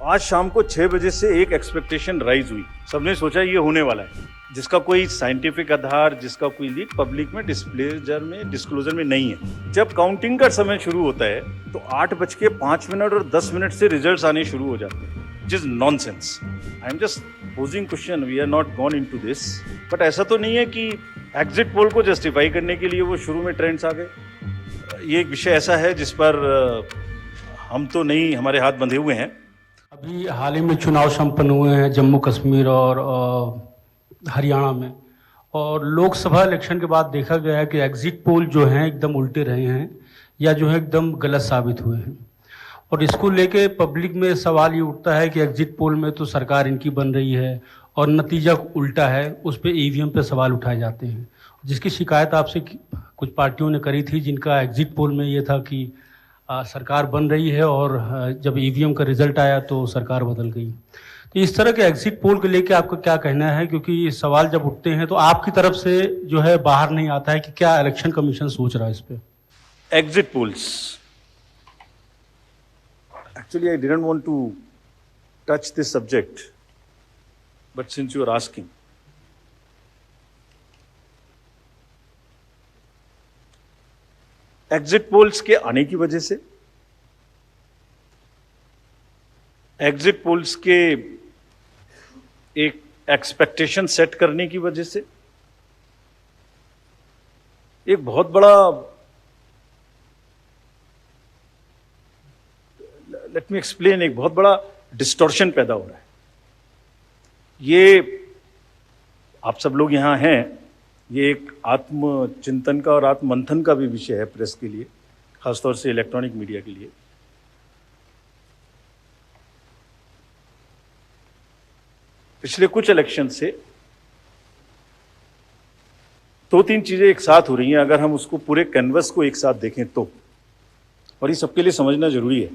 आज शाम को 6 बजे से एक एक्सपेक्टेशन राइज हुई। सबने सोचा ये होने वाला है, जिसका कोई साइंटिफिक आधार, जिसका कोई लीक पब्लिक में डिस्क्लोजर में नहीं है। जब काउंटिंग का समय शुरू होता है तो 8:05 और 10 मिनट से रिजल्ट्स आने शुरू हो जाते हैं, which is nonsense. I am just posing question. We are not gone into this. But ऐसा तो नहीं है कि एग्जिट पोल को जस्टिफाई करने के लिए वो शुरू में ट्रेंड्स आ गए। ये एक विषय ऐसा है जिस पर हम तो नहीं, हमारे हाथ बंधे हुए हैं। अभी हाल ही में चुनाव संपन्न हुए हैं जम्मू कश्मीर और हरियाणा में, और लोकसभा इलेक्शन के बाद देखा गया है कि एग्जिट पोल जो हैं एकदम उल्टे रहे हैं या जो है एकदम गलत साबित हुए हैं। और इसको लेके पब्लिक में सवाल ये उठता है कि एग्जिट पोल में तो सरकार इनकी बन रही है और नतीजा उल्टा है, उस पर ईवीएम पे सवाल उठाए जाते हैं, जिसकी शिकायत आपसे कुछ पार्टियों ने करी थी, जिनका एग्जिट पोल में ये था कि सरकार बन रही है और जब ईवीएम का रिजल्ट आया तो सरकार बदल गई। तो इस तरह के एग्जिट पोल को लेके आपका क्या कहना है? क्योंकि ये सवाल जब उठते हैं तो आपकी तरफ से जो है बाहर नहीं आता है कि क्या इलेक्शन कमीशन सोच रहा है इस पे। Exit polls, actually I didn't want to touch this subject, but since you are asking, exit polls के आने की वजह से, एग्जिट पोल्स के एक एक्सपेक्टेशन सेट करने की वजह से एक बहुत बड़ा, लेट मी एक्सप्लेन, एक बहुत बड़ा डिस्टॉर्शन पैदा हो रहा है। ये आप सब लोग यहां हैं, ये एक आत्मचिंतन का और आत्ममंथन का भी विषय है प्रेस के लिए, खासतौर से इलेक्ट्रॉनिक मीडिया के लिए। पिछले कुछ इलेक्शन से 2-3 चीजें एक साथ हो रही हैं, अगर हम उसको पूरे कैनवस को एक साथ देखें तो, और ये सबके लिए समझना जरूरी है।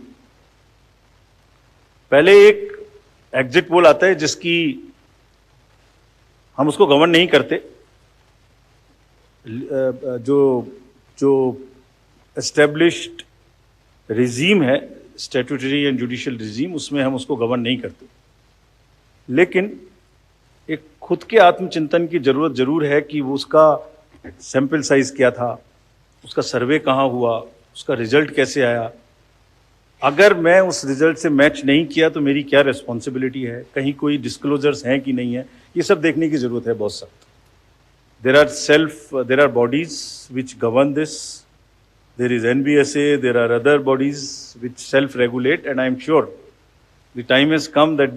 पहले एक एग्जिट पोल आता है जिसकी हम उसको गवर्न नहीं करते, जो एस्टेब्लिश्ड रिजीम है, स्टैट्यूटरी एंड जुडिशियल रिजीम, उसमें हम उसको गवर्न नहीं करते। लेकिन एक खुद के आत्मचिंतन की जरूरत जरूर है कि वो उसका सैंपल साइज क्या था, उसका सर्वे कहाँ हुआ, उसका रिजल्ट कैसे आया। अगर मैं उस रिजल्ट से मैच नहीं किया तो मेरी क्या रिस्पॉन्सिबिलिटी है, कहीं कोई डिस्क्लोजर्स हैं कि नहीं है, ये सब देखने की जरूरत है बहुत सख्त। There are bodies which govern this. There is NBSA, there are other bodies which self-regulate, and I am sure the time has come that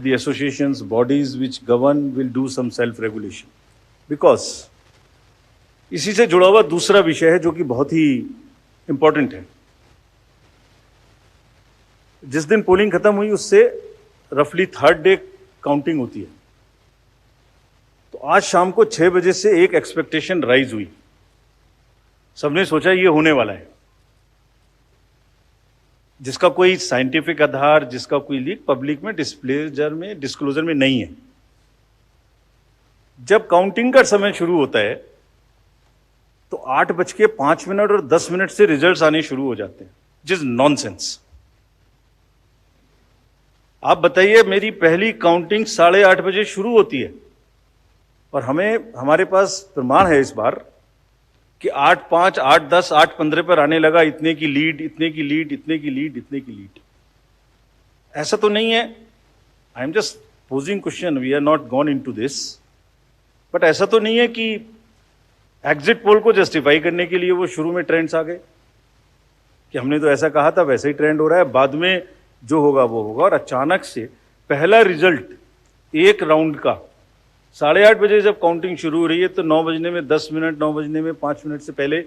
the associations, bodies which govern will do some self-regulation. Because इसी से जुड़ा हुआ दूसरा विषय है जो कि बहुत ही इंपॉर्टेंट है। जिस दिन पोलिंग खत्म हुई उससे रफली 3rd डे काउंटिंग होती है। तो आज शाम को 6 बजे से एक एक्सपेक्टेशन राइज हुई। सबने सोचा ये होने वाला है, जिसका कोई साइंटिफिक आधार, जिसका कोई लीक पब्लिक में डिस्क्लोजर में नहीं है। जब काउंटिंग का समय शुरू होता है तो 8:05 और 10 मिनट से रिजल्ट्स आने शुरू हो जाते हैं, जिस नॉनसेंस। आप बताइए, मेरी पहली काउंटिंग 8:30 बजे शुरू होती है और हमारे पास प्रमाण है इस बार कि 8:05, 8:10, 8:15 पर आने लगा, इतने की लीड, इतने की लीड, इतने की लीड, इतने की लीड। ऐसा तो नहीं है, I am just posing question, we are not gone into this, but ऐसा तो नहीं है कि एग्जिट पोल को जस्टिफाई करने के लिए वो शुरू में ट्रेंड्स आ गए कि हमने तो ऐसा कहा था, वैसे ही ट्रेंड हो रहा है, बाद में जो होगा वो होगा। और अचानक से पहला रिजल्ट एक राउंड का 8:30 बजे जब काउंटिंग शुरू हो रही है तो 9 बजने में 10 मिनट, 9 बजने में 5 मिनट से पहले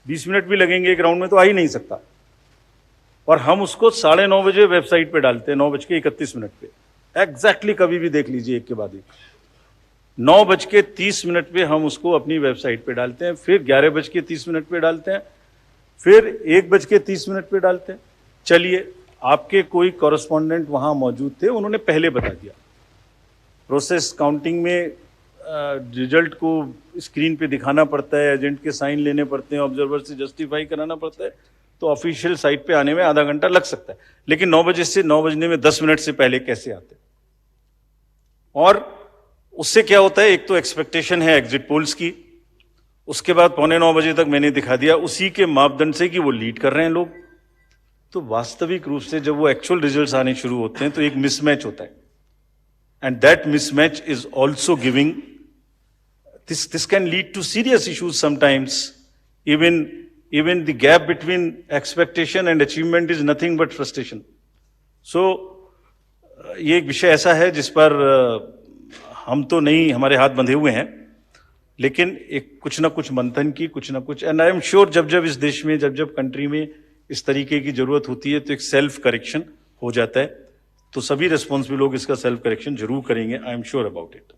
20 मिनट भी लगेंगे एक राउंड में, तो आ ही नहीं सकता। और हम उसको 9:30 बजे वेबसाइट पे डालते हैं, 9:31 पे एग्जैक्टली। कभी भी देख लीजिए एक के बाद एक। 9:30 पे हम उसको अपनी वेबसाइट पे डालते हैं, फिर 11:30 पे डालते हैं, फिर 1:30 पे डालते हैं। चलिए, आपके कोई कॉरेस्पॉन्डेंट वहां मौजूद थे, उन्होंने पहले बता दिया। प्रोसेस काउंटिंग में रिजल्ट को स्क्रीन पे दिखाना पड़ता है, एजेंट के साइन लेने पड़ते हैं, ऑब्जर्वर से जस्टिफाई कराना पड़ता है। तो ऑफिशियल साइट पे आने में आधा घंटा लग सकता है, लेकिन 9 बजे से 9 बजने में 10 मिनट से पहले कैसे आते? और उससे क्या होता है, एक तो एक्सपेक्टेशन है एग्जिट पोल्स की, उसके बाद 8:45 बजे तक मैंने दिखा दिया उसी के मापदंड से कि वो लीड कर रहे हैं लोग। तो वास्तविक रूप से जब वो एक्चुअल रिजल्ट्स आने शुरू होते हैं तो एक मिसमैच होता है, and that mismatch is also giving, this can lead to serious issues sometimes. Even the gap between expectation and achievement is nothing but frustration. So ये एक विषय ऐसा है जिस पर हम तो नहीं, हमारे हाथ बंधे हुए हैं, लेकिन एक कुछ ना कुछ मंथन की, कुछ ना कुछ, एंड आई एम श्योर जब जब इस देश में, जब जब कंट्री में इस तरीके की जरूरत होती है तो एक सेल्फ करेक्शन हो जाता है, तो सभी रिस्पॉन्सिबल लोग इसका सेल्फ करेक्शन जरूर करेंगे, I am sure about it.